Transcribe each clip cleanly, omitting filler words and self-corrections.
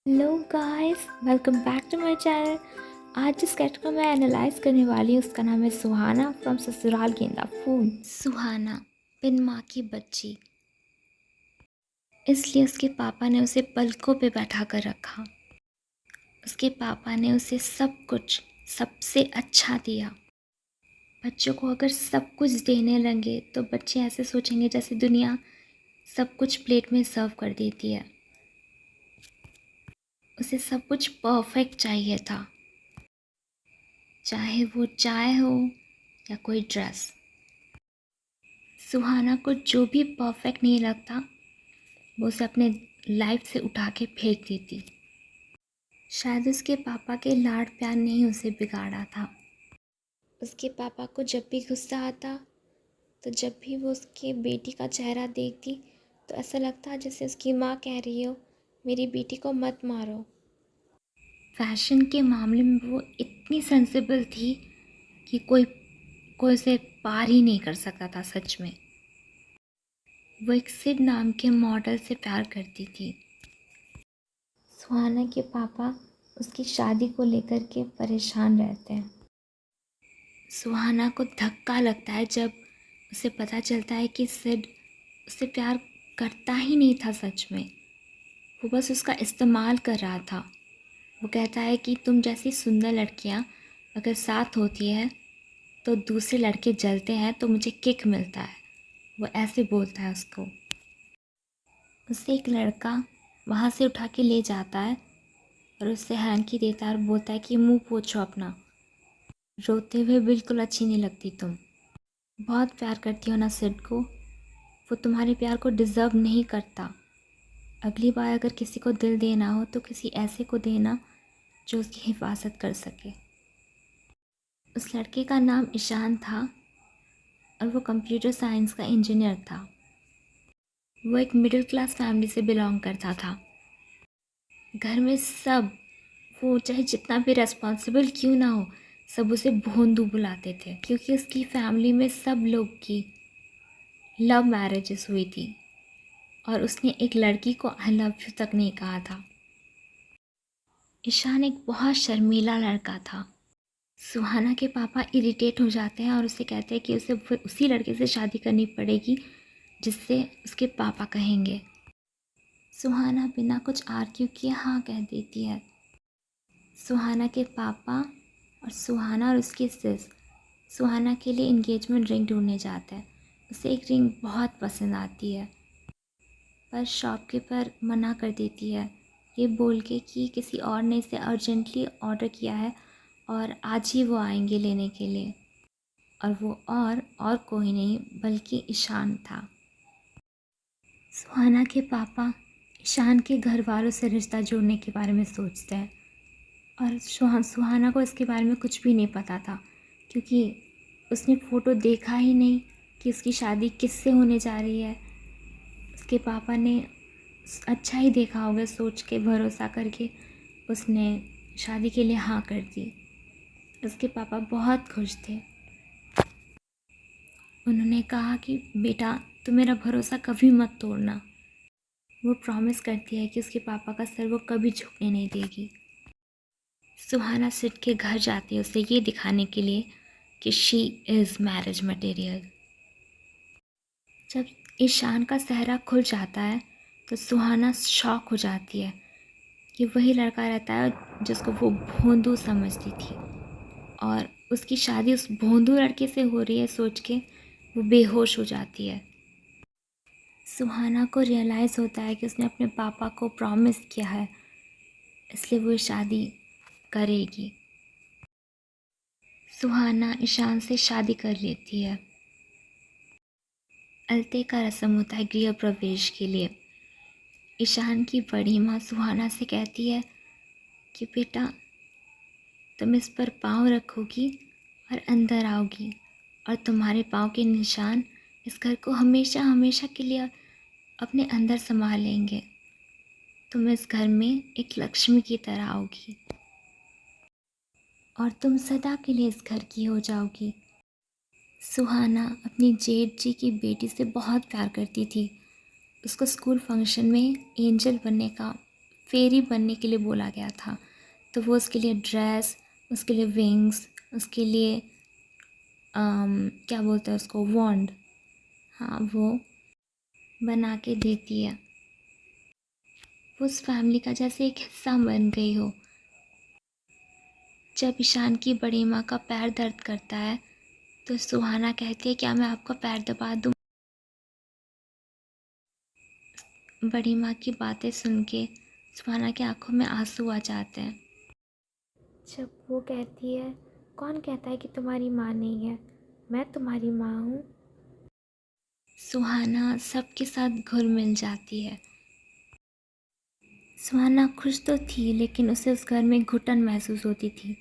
Hello guys, welcome back to my channel. आज जिस character को मैं एनालाइज करने वाली हूँ उसका नाम है सुहाना फ्रॉम ससुराल गेंदा फूल। सुहाना बिन माँ की बच्ची, इसलिए उसके पापा ने उसे पलकों पे बैठा कर रखा। उसके पापा ने उसे सब कुछ सबसे अच्छा दिया। बच्चों को अगर सब कुछ देने लगे तो बच्चे ऐसे सोचेंगे जैसे दुनिया सब कुछ प्लेट में सर्व कर देती है। उसे सब कुछ परफेक्ट चाहिए था, चाहे वो चाय हो या कोई ड्रेस। सुहाना को जो भी परफेक्ट नहीं लगता वो उसे अपने लाइफ से उठा के फेंक देती। शायद उसके पापा के लाड प्यार ने ही उसे बिगाड़ा था। उसके पापा को जब भी गुस्सा आता तो जब भी वो उसके बेटी का चेहरा देखती तो ऐसा लगता जैसे उसकी माँ कह रही हो, मेरी बेटी को मत मारो। फैशन के मामले में वो इतनी सेंसिबल थी कि कोई कोई उसे पार ही नहीं कर सकता था। सच में वो एक सिड नाम के मॉडल से प्यार करती थी। सुहाना के पापा उसकी शादी को लेकर के परेशान रहते हैं। सुहाना को धक्का लगता है जब उसे पता चलता है कि सिड उससे प्यार करता ही नहीं था। सच में वो बस उसका इस्तेमाल कर रहा था। वो कहता है कि तुम जैसी सुंदर लड़कियां अगर साथ होती है तो दूसरे लड़के जलते हैं तो मुझे किक मिलता है। वो ऐसे बोलता है उसको। उसे एक लड़का वहाँ से उठा के ले जाता है और उससे हैंकी देता है और बोलता है कि मुंह पोछो अपना, रोते हुए बिल्कुल अच्छी नहीं लगती तुम। बहुत प्यार करती हो ना सिड को, वो तुम्हारे प्यार को डिज़र्व नहीं करता। अगली बार अगर किसी को दिल देना हो तो किसी ऐसे को देना जो उसकी हिफाजत कर सके। उस लड़के का नाम ईशान था और वो कंप्यूटर साइंस का इंजीनियर था। वो एक मिडिल क्लास फैमिली से बिलोंग करता था। घर में सब, वो चाहे जितना भी रेस्पॉन्सिबल क्यों ना हो, सब उसे भोंदू बुलाते थे क्योंकि उसकी फैमिली में सब लोग की लव मैरिजेस हुई थी और उसने एक लड़की को आई लव यू तक नहीं कहा था। ईशान एक बहुत शर्मीला लड़का था। सुहाना के पापा इरिटेट हो जाते हैं और उसे कहते हैं कि उसे उसी लड़के से शादी करनी पड़ेगी जिससे उसके पापा कहेंगे। सुहाना बिना कुछ आर्ग्यू किए हाँ कह देती है। सुहाना के पापा और सुहाना और उसकी सिस सुहाना के लिए इंगेजमेंट रिंग ढूंढने जाते हैं। उसे एक रिंग बहुत पसंद आती है पर शॉपकीपर मना कर देती है, ये बोल के कि किसी और ने इसे अर्जेंटली ऑर्डर किया है और आज ही वो आएंगे लेने के लिए। और वो और कोई नहीं बल्कि ईशान था। सुहाना के पापा ईशान के घर वालों से रिश्ता जोड़ने के बारे में सोचते हैं और सुहाना को इसके बारे में कुछ भी नहीं पता था क्योंकि उसने फ़ोटो देखा ही नहीं कि उसकी शादी किससे होने जा रही है। उसके पापा ने अच्छा ही देखा होगा सोच के, भरोसा करके उसने शादी के लिए हाँ कर दी। उसके पापा बहुत खुश थे। उन्होंने कहा कि बेटा तुम मेरा भरोसा कभी मत तोड़ना। वो प्रॉमिस करती है कि उसके पापा का सर वो कभी झुकने नहीं देगी। सुहाना सिड के घर जाती है उसे ये दिखाने के लिए कि शी इज़ मैरिज मटेरियल। जब ईशान का सेहरा खुल जाता है तो सुहाना शॉक हो जाती है कि वही लड़का रहता है जिसको वो भोंदू समझती थी और उसकी शादी उस भोंदू लड़के से हो रही है सोच के वो बेहोश हो जाती है। सुहाना को रियलाइज़ होता है कि उसने अपने पापा को प्रॉमिस किया है, इसलिए वो शादी करेगी। सुहाना ईशान से शादी कर लेती है। अलते का रस्म होता है गृह प्रवेश के लिए। ईशान की बड़ी माँ सुहाना से कहती है कि बेटा तुम इस पर पाँव रखोगी और अंदर आओगी और तुम्हारे पाँव के निशान इस घर को हमेशा हमेशा के लिए अपने अंदर संभाल लेंगे। तुम इस घर में एक लक्ष्मी की तरह आओगी और तुम सदा के लिए इस घर की हो जाओगी। सुहाना अपनी जेठ जी की बेटी से बहुत प्यार करती थी। उसको स्कूल फंक्शन में एंजल बनने का फेरी बनने के लिए बोला गया था। तो वो उसके लिए ड्रेस, उसके लिए विंग्स, उसके लिए क्या बोलते हैं उसको, वॉन्ड, हाँ वो बना के देती है। वो उस फैमिली का जैसे एक हिस्सा बन गई हो। जब ईशान की बड़ी माँ का पैर दर्द करता है तो सुहाना कहती है, क्या मैं आपका पैर दबा दूँ? बड़ी माँ की बातें सुन के सुहाना की आंखों में आंसू आ जाते हैं। जब वो कहती है, कौन कहता है कि तुम्हारी माँ नहीं है, मैं तुम्हारी माँ हूँ। सुहाना सबके साथ घुल मिल जाती है। सुहाना खुश तो थी, लेकिन उसे उस घर में घुटन महसूस होती थी।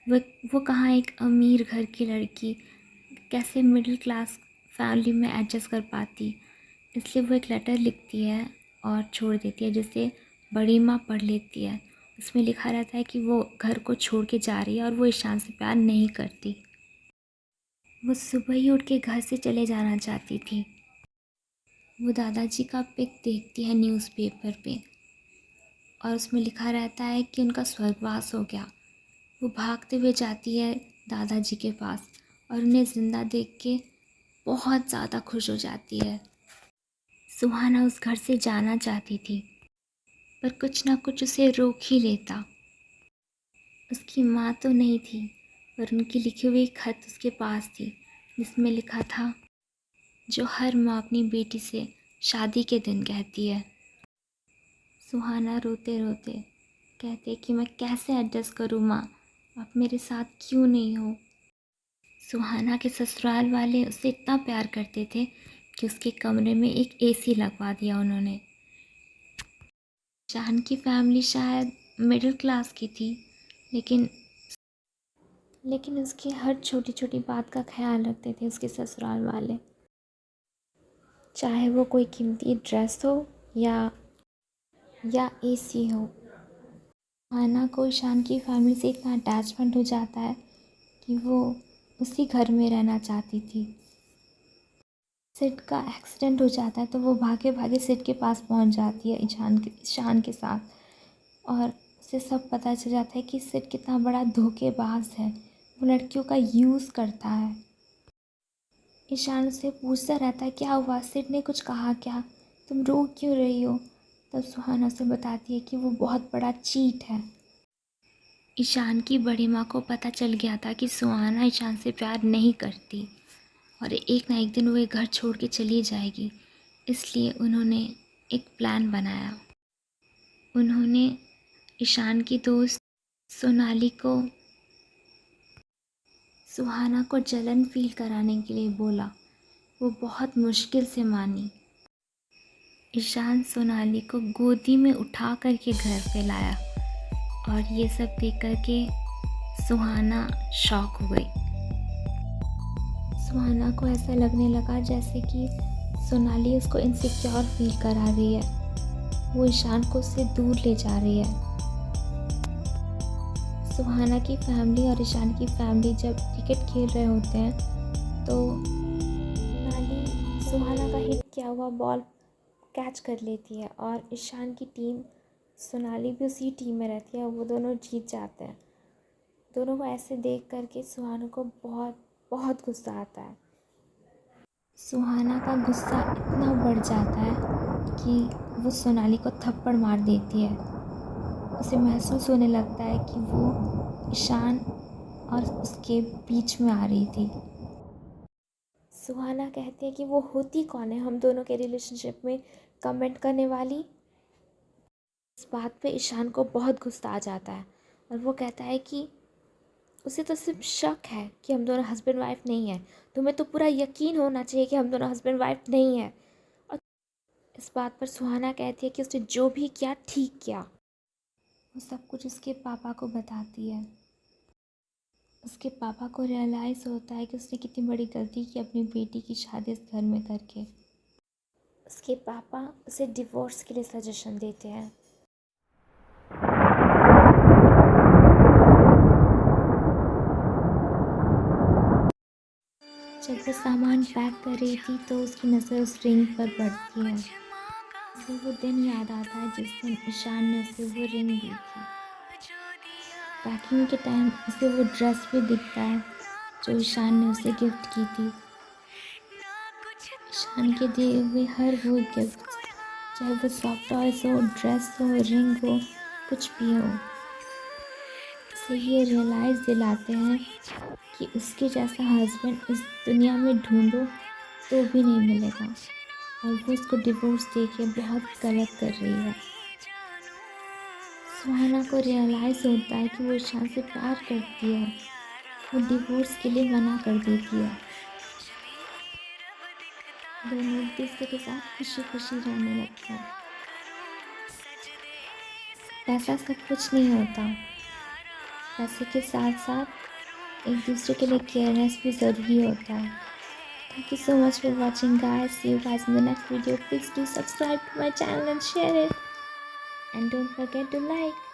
वो कहाँ एक अमीर घर की लड़की कैसे मिडिल क्लास फैमिली में एडजस्ट कर पाती। इसलिए वो एक लेटर लिखती है और छोड़ देती है, जिसे बड़ी माँ पढ़ लेती है। उसमें लिखा रहता है कि वो घर को छोड़ के जा रही है और वो ईशान से प्यार नहीं करती। वो सुबह ही उठ के घर से चले जाना चाहती थी। वो दादाजी का पिक देखती है न्यूज़पेपर पे और उसमें लिखा रहता है कि उनका स्वर्गवास हो गया। वो भागते हुए जाती है दादाजी के पास और उन्हें ज़िंदा देख के बहुत ज़्यादा खुश हो जाती है। सुहाना उस घर से जाना चाहती थी, पर कुछ ना कुछ उसे रोक ही लेता। उसकी माँ तो नहीं थी, पर उनकी लिखी हुई खत उसके पास थी, जिसमें लिखा था, जो हर माँ अपनी बेटी से शादी के दिन कहती है। सुहाना रोते रोते कहते कि मैं कैसे एडजस्ट करूँ माँ, आप मेरे साथ क्यों नहीं हो। सुहाना के ससुराल वाले उससे इतना प्यार करते थे कि उसके कमरे में एक एसी लगवा दिया उन्होंने। शान की फैमिली शायद मिडिल क्लास की थी, लेकिन उसकी हर छोटी छोटी बात का ख्याल रखते थे उसके ससुराल वाले। चाहे वो कोई कीमती ड्रेस हो या एसी हो। आना को ईशान की फैमिली से इतना अटैचमेंट हो जाता है कि वो उसी घर में रहना चाहती थी। सिड का एक्सीडेंट हो जाता है तो वो भागे भागे सिड के पास पहुंच जाती है ईशान के साथ, और उसे सब पता चल जाता है कि सिड कितना बड़ा धोखेबाज है, वो लड़कियों का यूज़ करता है। ईशान से पूछता रहता है, क्या हुआ, सिड ने कुछ कहा क्या, तुम रो क्यों रही हो? तब सुहाना से बताती है कि वो बहुत बड़ा चीट है। ईशान की बड़ी माँ को पता चल गया था कि सुहाना ईशान से प्यार नहीं करती और एक ना एक दिन वो ये घर छोड़ के चली जाएगी। इसलिए उन्होंने एक प्लान बनाया। उन्होंने ईशान की दोस्त सोनाली को सुहाना को जलन फील कराने के लिए बोला। वो बहुत मुश्किल से मानी। ईशान सोनाली को गोदी में उठा करके घर पे लाया और ये सब देख कर के सुहाना शॉक हो गई। सुहाना को ऐसा लगने लगा जैसे कि सोनाली उसको इनसिक्योर फील करा रही है, वो ईशान को उससे दूर ले जा रही है। सुहाना की फैमिली और ईशान की फैमिली जब क्रिकेट खेल रहे होते हैं तो सोनाली सुहाना का हिट किया हुआ बॉल कैच कर लेती है और ईशान की टीम, सोनाली भी उसी टीम में रहती है और वो दोनों जीत जाते हैं। दोनों को ऐसे देख करके सुहाना को बहुत बहुत गुस्सा आता है। सुहाना का गुस्सा इतना बढ़ जाता है कि वो सोनाली को थप्पड़ मार देती है। उसे महसूस होने लगता है कि वो ईशान और उसके बीच में आ रही थी। सुहाना कहती है कि वो होती कौन है हम दोनों के रिलेशनशिप में कमेंट करने वाली। इस बात पे ईशान को बहुत गुस्सा आ जाता है और वो कहता है कि उसे तो सिर्फ शक है कि हम दोनों हस्बैंड वाइफ नहीं हैं, तुम्हें तो पूरा यकीन होना चाहिए कि हम दोनों हस्बैंड वाइफ नहीं हैं। और इस बात पर सुहाना कहती है कि उसने जो भी किया ठीक किया। वो सब कुछ उसके पापा को बताती है। उसके पापा को रियलाइज़ होता है कि उसने कितनी बड़ी गलती की अपनी बेटी की शादी इस घर में करके। उसके पापा उसे डिवोर्स के लिए सजेशन देते हैं। जब वो सामान पैक कर रही थी तो उसकी नज़र उस रिंग पर पड़ती है। उसे वो दिन याद आता है जिस दिन ईशान ने उसे वो रिंग दी थी। पैकिंग के टाइम उसे वो ड्रेस भी दिखता है जो ईशान ने उसे गिफ्ट की थी। ईशान के दिए हुए हर वो गिफ्ट, चाहे वो सॉफ्ट टॉयज हो, ड्रेस हो, रिंग हो, कुछ भी हो, उसे ये रियलाइज़ दिलाते हैं कि उसके जैसा हस्बैंड इस दुनिया में ढूंढो तो भी नहीं मिलेगा और वो उसको डिवोर्स देके बहुत गलत कर रही है। सुहाना को रियलाइज़ होता है कि वो ईशान से प्यार करती है, वो डिवोर्स के लिए मना कर देती है। दोनों एक दूसरे के साथ खुशी खुशी रहने लगते हैं। पैसा सब कुछ नहीं होता, पैसे के साथ साथ एक दूसरे के लिए केयरनेस भी ज़रूरी होता है। Thank you so much for watching, guys. See you guys in the next video. Please do subscribe to my channel and share it. And don't forget to like.